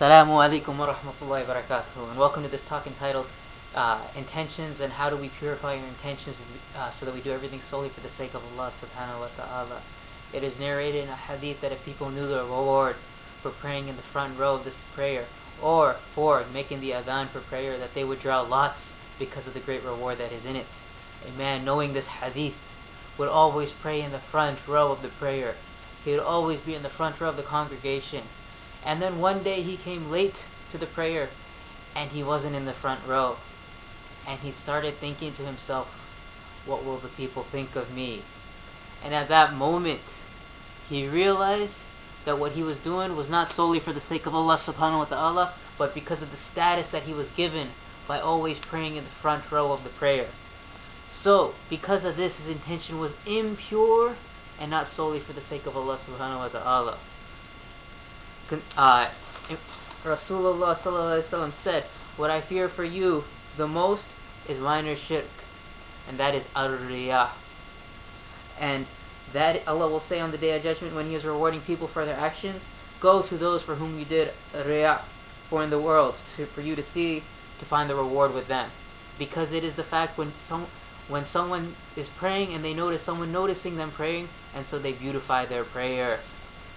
Assalamu alaikum wa rahmatullahi wa barakatuh, and welcome to this talk entitled Intentions and How Do We Purify Your Intentions so that we do everything solely for the sake of Allah subhanahu wa ta'ala. It is narrated in a hadith that if people knew the reward for praying in the front row of this prayer, or for making the adhan for prayer, that they would draw lots because of the great reward that is in it. A man knowing this hadith would always pray in the front row of the prayer. He would always be in the front row of the congregation. And then one day he came late to the prayer and he wasn't in the front row. And he started thinking to himself, what will the people think of me? And at that moment, he realized that what he was doing was not solely for the sake of Allah subhanahu wa ta'ala, but because of the status that he was given by always praying in the front row of the prayer. So, because of this, his intention was impure and not solely for the sake of Allah subhanahu wa ta'ala. Rasulullah sallallahu alaihi wasallam said, what I fear for you the most is minor shirk, and that is ar-riyah. And that Allah will say on the Day of Judgment when He is rewarding people for their actions, go to those for whom you did riyah for in the world, for you to see, to find the reward with them. Because it is the fact when someone is praying and they notice someone noticing them praying, and so they beautify their prayer.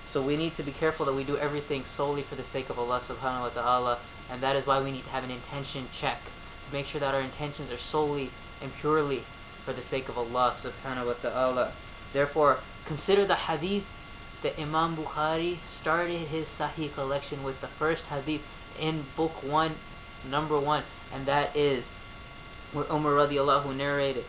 So we need to be careful that we do everything solely for the sake of Allah subhanahu wa ta'ala, and that is why we need to have an intention check, to make sure that our intentions are solely and purely for the sake of Allah subhanahu wa ta'ala. Therefore, consider the hadith that Imam Bukhari started his Sahih collection with, the first hadith in book 1, number 1, and that is where Umar radiallahu narrated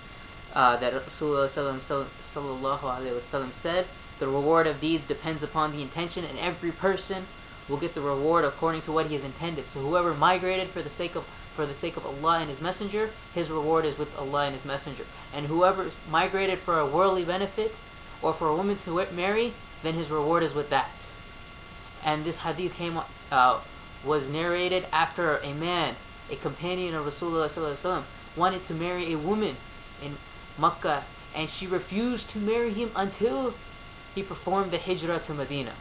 that Rasulullah sallallahu alaihi wasallam said, the reward of deeds depends upon the intention, and every person will get the reward according to what he has intended. So whoever migrated for the sake of Allah and His Messenger, his reward is with Allah and His Messenger. And whoever migrated for a worldly benefit or for a woman to marry, then his reward is with that. And this hadith was narrated after a man, a companion of Rasulullah sallallahu alaihi wasallam, wanted to marry a woman in Makkah, and she refused to marry him until he performed the hijrah to Medina.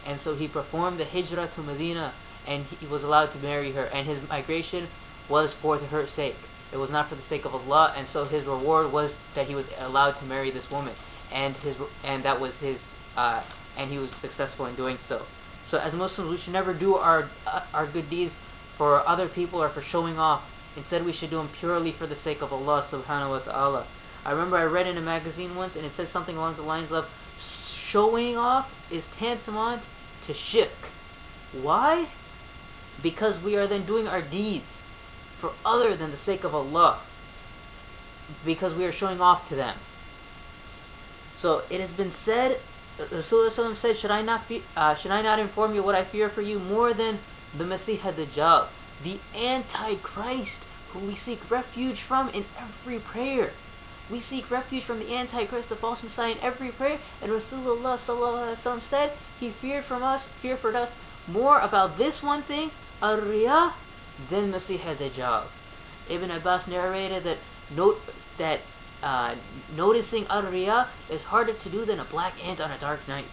And so he performed the hijrah to Medina, and he was allowed to marry her, and his migration was for her sake. It was not for the sake of Allah, and so his reward was that he was allowed to marry this woman, and that was his and he was successful in doing so. So as Muslims, we should never do our good deeds for other people or for showing off. Instead, we should do them purely for the sake of Allah subhanahu wa ta'ala. I remember I read in a magazine once, and it said something along the lines of, showing off is tantamount to shirk. Why? Because we are then doing our deeds for other than the sake of Allah, because we are showing off to them. So it has been said, Rasulullah said, should I not inform you what I fear for you more than the Masih ad-Dajjal, the Antichrist, who we seek refuge from in every prayer. We seek refuge from the Antichrist, the false Messiah, in every prayer. And Rasulullah sallallahu alaihi wasallam said he feared for us more about this one thing, ar-riyah, than Masih ad-Dajjal. Ibn Abbas narrated that noticing ar-riyah is harder to do than a black ant on a dark night.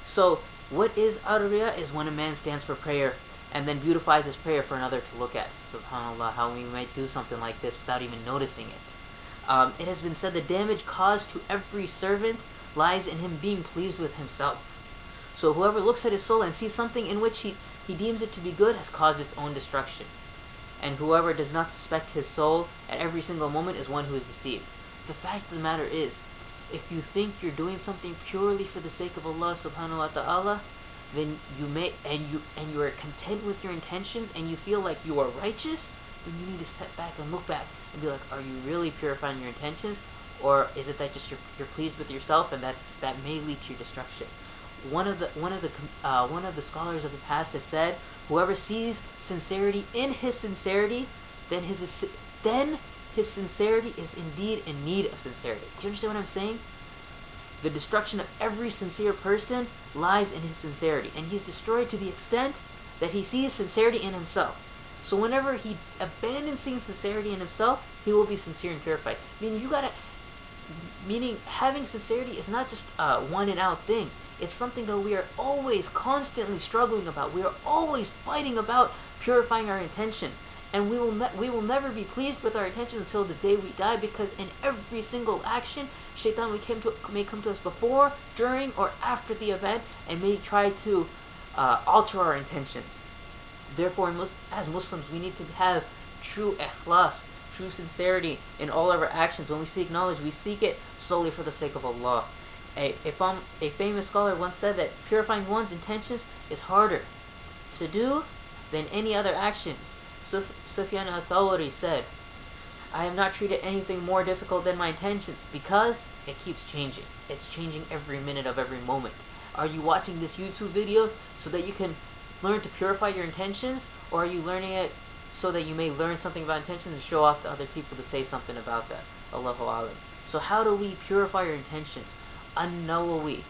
So what is ar-riyah? Is when a man stands for prayer and then beautifies his prayer for another to look at. Subhanallah, how we might do something like this without even noticing it. It has been said the damage caused to every servant lies in him being pleased with himself. So whoever looks at his soul and sees something in which he deems it to be good has caused its own destruction. And whoever does not suspect his soul at every single moment is one who is deceived. The fact of the matter is, if you think you're doing something purely for the sake of Allah subhanahu wa ta'ala, then you are content with your intentions and you feel like you are righteous, then you need to step back and look back and be like, are you really purifying your intentions, or is it that just you're pleased with yourself, and that may lead to your destruction? One of the scholars of the past has said, whoever sees sincerity in his sincerity, then his sincerity is indeed in need of sincerity. Do you understand what I'm saying? The destruction of every sincere person lies in his sincerity, and he's destroyed to the extent that he sees sincerity in himself. So whenever he abandons seeing sincerity in himself, he will be sincere and purified. Meaning Meaning, having sincerity is not just a one and out thing. It's something that we are always constantly struggling about. We are always fighting about purifying our intentions. And we will never be pleased with our intentions until the day we die, because in every single action, Shaitan may come to us before, during, or after the event, and may try to alter our intentions. Therefore, as Muslims, we need to have true ikhlas, true sincerity in all of our actions. When we seek knowledge, we seek it solely for the sake of Allah. A famous scholar once said that purifying one's intentions is harder to do than any other actions. Sufyan al-Thawri said, I have not treated anything more difficult than my intentions, because it keeps changing. It's changing every minute of every moment. Are you watching this YouTube video so that you can learn to purify your intentions, or are you learning it so that you may learn something about intentions and show off to other people to say something about that? Allahu Alam. So how do we purify our intentions? An-Nawawi,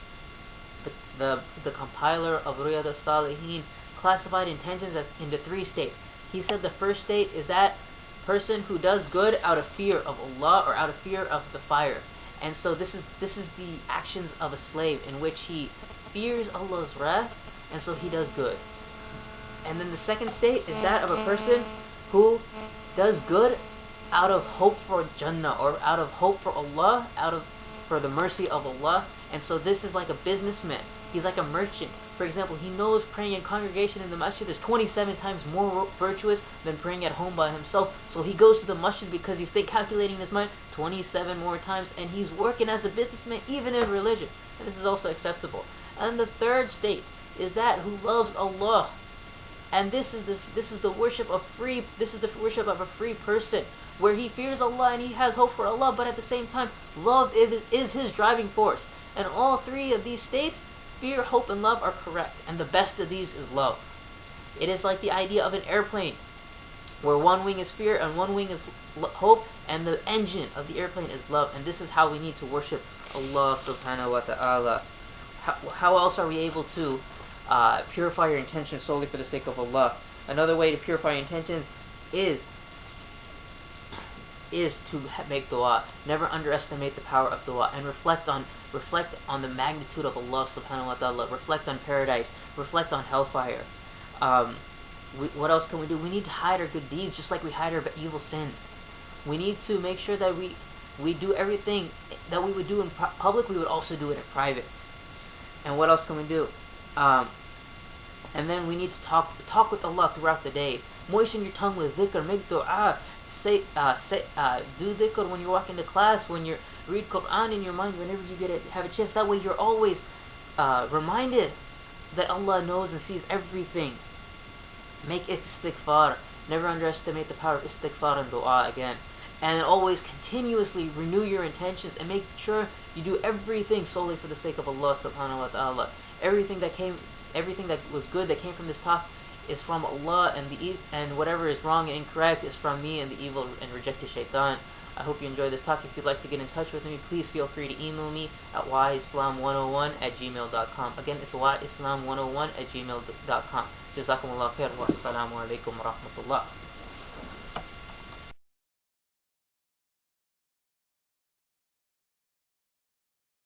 the compiler of Riyadh al-Salihin, classified intentions into 3 states. He said the first state is that person who does good out of fear of Allah or out of fear of the fire. And so this is the actions of a slave, in which he fears Allah's wrath, and so he does good. And then the second state is that of a person who does good out of hope for Jannah, or out of hope for Allah, for the mercy of Allah. And so this is like a businessman. He's like a merchant. For example, he knows praying in congregation in the masjid is 27 times more virtuous than praying at home by himself. So he goes to the masjid because he's calculating in his mind 27 more times, and he's working as a businessman even in religion. And this is also acceptable. And the third state is that who loves Allah. And this is the worship of a free person, where he fears Allah and he has hope for Allah, but at the same time, love is his driving force. And all 3 of these states, fear, hope, and love, are correct. And the best of these is love. It is like the idea of an airplane, where one wing is fear and one wing is hope, and the engine of the airplane is love. And this is how we need to worship Allah subhanahu wa ta'ala. How else are we able to purify your intentions solely for the sake of Allah? Another way to purify your intentions is to make dua. Never underestimate the power of dua, and reflect on the magnitude of Allah subhanahu wa ta'ala. Reflect on paradise. Reflect on hellfire. What else can we do? We need to hide our good deeds, just like we hide our evil sins. We need to make sure that we do everything that we would do in public, we would also do it in private. And what else can we do? And then we need to talk with Allah throughout the day. Moisten your tongue with dhikr, make dua. Do dhikr when you're walking to class, when you read Quran in your mind, whenever you have a chance. That way you're always reminded that Allah knows and sees everything. Make istighfar. Never underestimate the power of istighfar and dua again. And always continuously renew your intentions, and make sure you do everything solely for the sake of Allah subhanahu wa ta'ala. Everything that was good that came from this talk is from Allah, and whatever is wrong and incorrect is from me and the evil and rejected shaitan. I hope you enjoyed this talk. If you'd like to get in touch with me, please feel free to email me at yislam101@gmail.com. Again, it's yislam101@gmail.com. Jazakumullah khair. Wassalamu alaikum wa rahmatullah.